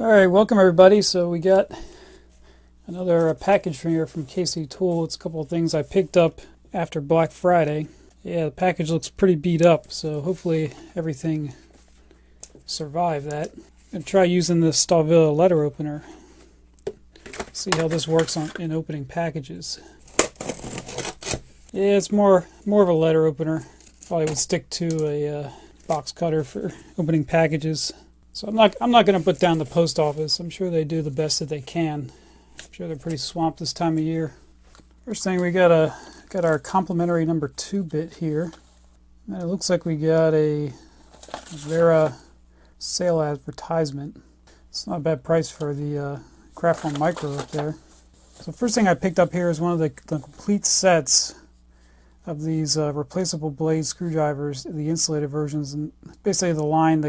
Alright, welcome everybody. So we got another package from here from KC Tool. It's a couple of things I picked up after Black Friday. Yeah, the package looks pretty beat up, so hopefully everything survived that. I'm going to try using this Stahlwille letter opener. See how this works in opening packages. Yeah, it's more of a letter opener. Probably would stick to a box cutter for opening packages. So I'm not going to put down the post office. I'm sure they do the best that they can. I'm sure they're pretty swamped this time of year. First thing, we got our complimentary number 2 bit here. And it looks like we got a Wera sale advertisement. It's not a bad price for the Craftform Micro up there. So first thing I picked up here is one of the complete sets of these replaceable blade screwdrivers, the insulated versions, and basically the line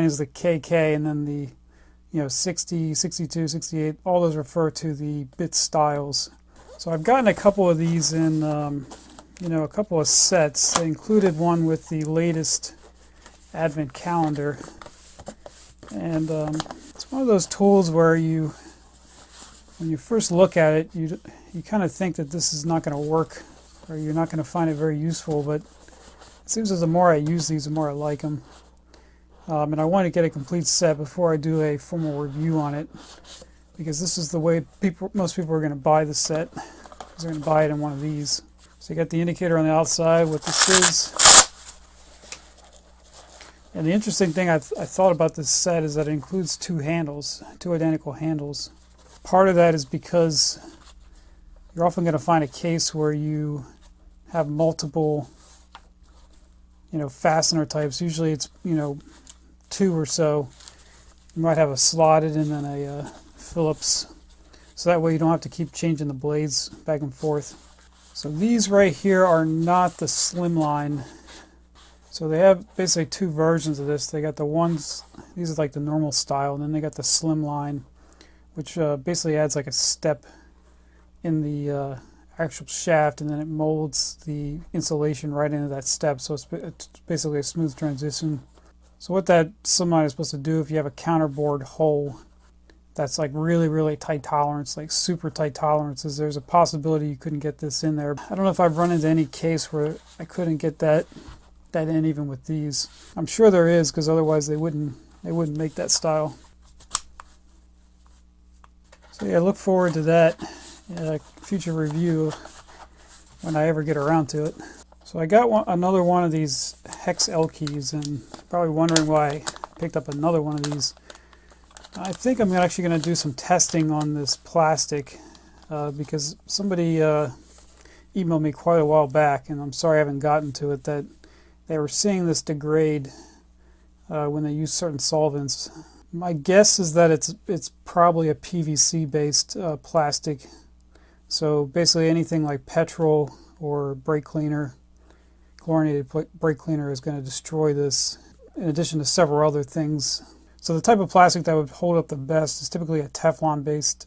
is the KK, and then the 60, 62, 68, all those refer to the bit styles. So I've gotten a couple of these in a couple of sets. They included one with the latest advent calendar, and it's one of those tools where when you first look at it, you kind of think that this is not going to work, or you're not going to find it very useful, but it seems as the more I use these, the more I like them. And I want to get a complete set before I do a formal review on it, because this is the way most people are going to buy the set. They're going to buy it in one of these. So you got the indicator on the outside, what this is. And the interesting thing I thought about this set is that it includes 2 handles, 2 identical handles. Part of that is because you're often going to find a case where you have multiple, fastener types. Usually it's, 2 or so. You might have a slotted and then a Phillips. So that way you don't have to keep changing the blades back and forth. So these right here are not the slimline. So they have basically 2 versions of this. They got the ones, these are like the normal style, and then they got the slimline, which basically adds like a step in the actual shaft, and then it molds the insulation right into that step, so it's basically a smooth transition. So what that slimline is supposed to do, if you have a counterbore hole that's like really tight tolerance, like super tight tolerances, there's a possibility you couldn't get this in there. I don't know if I've run into any case where I couldn't get that in even with these. I'm sure there is, because otherwise they wouldn't make that style. So yeah, look forward to that future review when I ever get around to it. So I got another one of these Hex L-Keys, and probably wondering why I picked up another one of these. I think I'm actually going to do some testing on this plastic because somebody emailed me quite a while back, and I'm sorry I haven't gotten to it, that they were seeing this degrade when they use certain solvents. My guess is that it's probably a PVC based plastic. So basically anything like petrol or brake cleaner, chlorinated brake cleaner, is going to destroy this, in addition to several other things. So the type of plastic that would hold up the best is typically a Teflon based,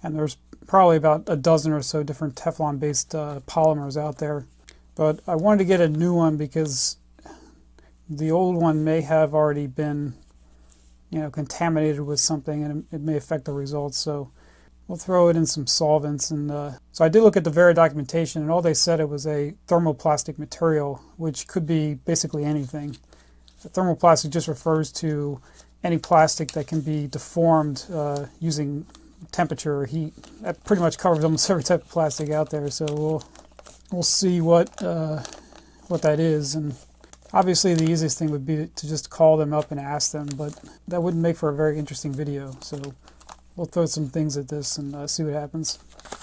and there's probably about a dozen or so different Teflon based polymers out there. But I wanted to get a new one because the old one may have already been contaminated with something, and it may affect the results. So we'll throw it in some solvents. And so I did look at the Wera documentation, and all they said it was a thermoplastic material, which could be basically anything. The thermoplastic just refers to any plastic that can be deformed using temperature or heat. That pretty much covers almost every type of plastic out there. So we'll see what that is. And obviously the easiest thing would be to just call them up and ask them, but that wouldn't make for a very interesting video. So we'll throw some things at this and see what happens.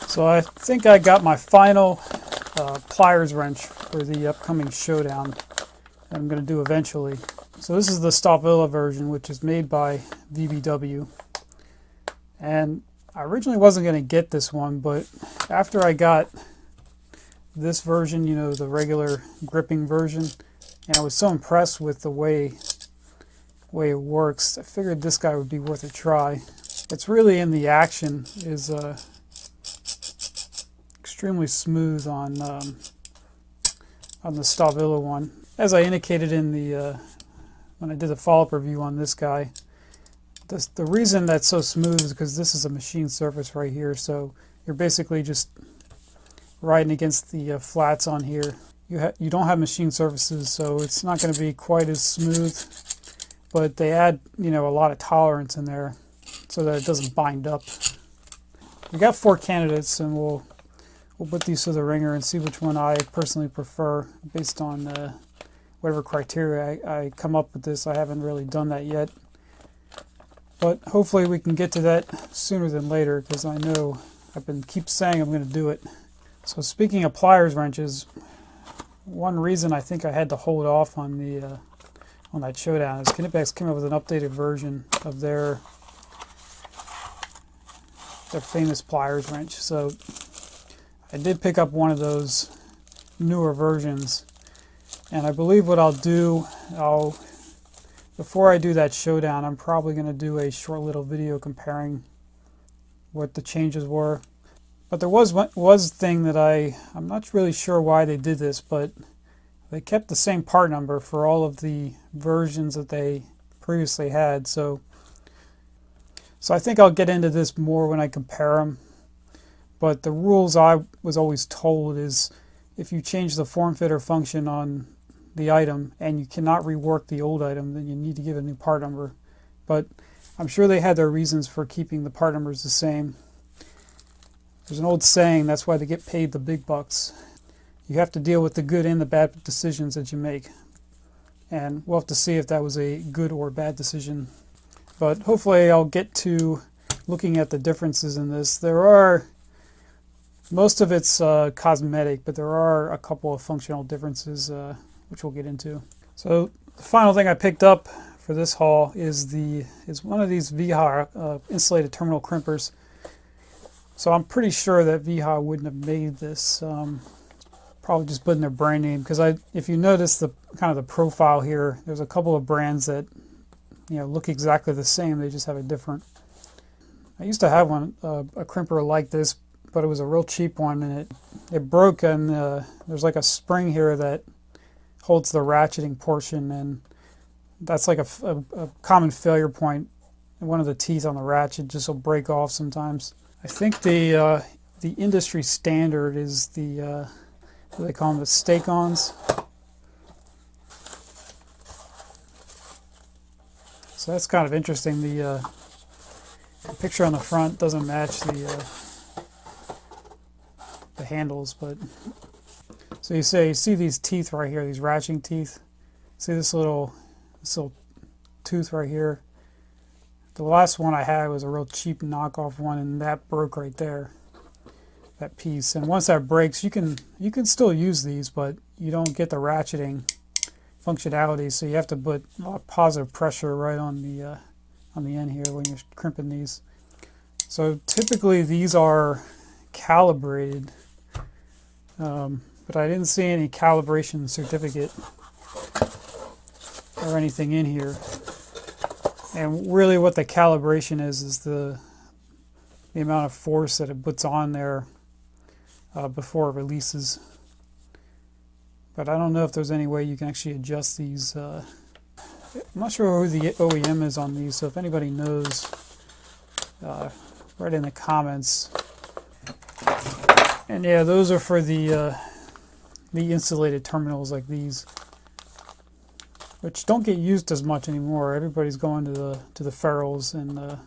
So I think I got my final pliers wrench for the upcoming showdown that I'm going to do eventually. So this is the Stahlwille version, which is made by VBW. And I originally wasn't going to get this one, but after I got this version, the regular gripping version, and I was so impressed with the way it works, I figured this guy would be worth a try. It's really, in the action, is extremely smooth on the Stahlwille one. As I indicated in the when I did the follow-up review on this guy, The reason that's so smooth is because this is a machine surface right here, so you're basically just riding against the flats on here. You don't have machine surfaces, so it's not going to be quite as smooth, but they add, you know, a lot of tolerance in there so that it doesn't bind up. We got 4 candidates, and we'll put these through the ringer and see which one I personally prefer based on whatever criteria I come up with this. I haven't really done that yet, but hopefully we can get to that sooner than later, because I know keep saying I'm going to do it. So speaking of pliers wrenches, one reason I think I had to hold off on that showdown is Knipex came up with an updated version of their famous pliers wrench. So I did pick up one of those newer versions, and I believe what I'll do, before I do that showdown, I'm probably going to do a short little video comparing what the changes were. But there was thing that I'm not really sure why they did this, but they kept the same part number for all of the versions that they previously had. So I think I'll get into this more when I compare them. But the rules I was always told is if you change the form fit or function on the item and you cannot rework the old item, then you need to give it a new part number. But I'm sure they had their reasons for keeping the part numbers the same. There's an old saying, that's why they get paid the big bucks. You have to deal with the good and the bad decisions that you make. And we'll have to see if that was a good or bad decision. But hopefully I'll get to looking at the differences in this. Most of it's cosmetic, but there are a couple of functional differences which we'll get into. So the final thing I picked up for this haul is one of these Wiha insulated terminal crimpers. So I'm pretty sure that Wiha wouldn't have made this. Probably just putting their brand name, because if you notice the kind of the profile here, there's a couple of brands that, you know, look exactly the same. They just have a different. I used to have one, a crimper like this, but it was a real cheap one, and it broke, and there's like a spring here that holds the ratcheting portion, and that's like a common failure point. One of the teeth on the ratchet just will break off sometimes. I think the industry standard is the what do they call them, the stake-ons. So that's kind of interesting. The picture on the front doesn't match the handles, but so you see these teeth right here, these ratcheting teeth. See this little tooth right here. The last one I had was a real cheap knockoff one, and that broke right there, that piece. And once that breaks, you can still use these, but you don't get the ratcheting functionality. So you have to put a lot of positive pressure right on the end here when you're crimping these. So typically these are calibrated, but I didn't see any calibration certificate or anything in here. And really what the calibration is the amount of force that it puts on there before it releases. But I don't know if there's any way you can actually adjust these. I'm not sure who the OEM is on these, so if anybody knows, write in the comments. And yeah, those are for the insulated terminals like these, which don't get used as much anymore. Everybody's going to the ferrules and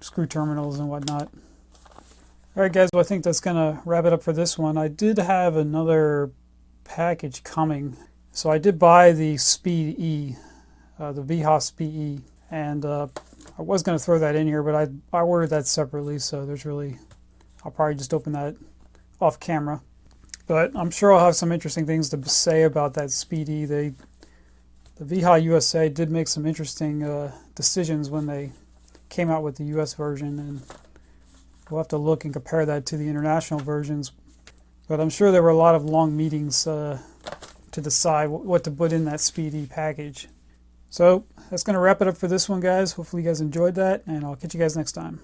screw terminals and whatnot. Alright guys, well I think that's gonna wrap it up for this one. I did have another package coming. So I did buy the Speed E, the Wiha Speed E, and I was gonna throw that in here, but I ordered that separately, so I'll probably just open that off camera. But I'm sure I'll have some interesting things to say about that Speed E. The Wiha USA did make some interesting decisions when they came out with the US version, and we'll have to look and compare that to the international versions. But I'm sure there were a lot of long meetings to decide what to put in that Speed E package. So that's going to wrap it up for this one, guys. Hopefully you guys enjoyed that, and I'll catch you guys next time.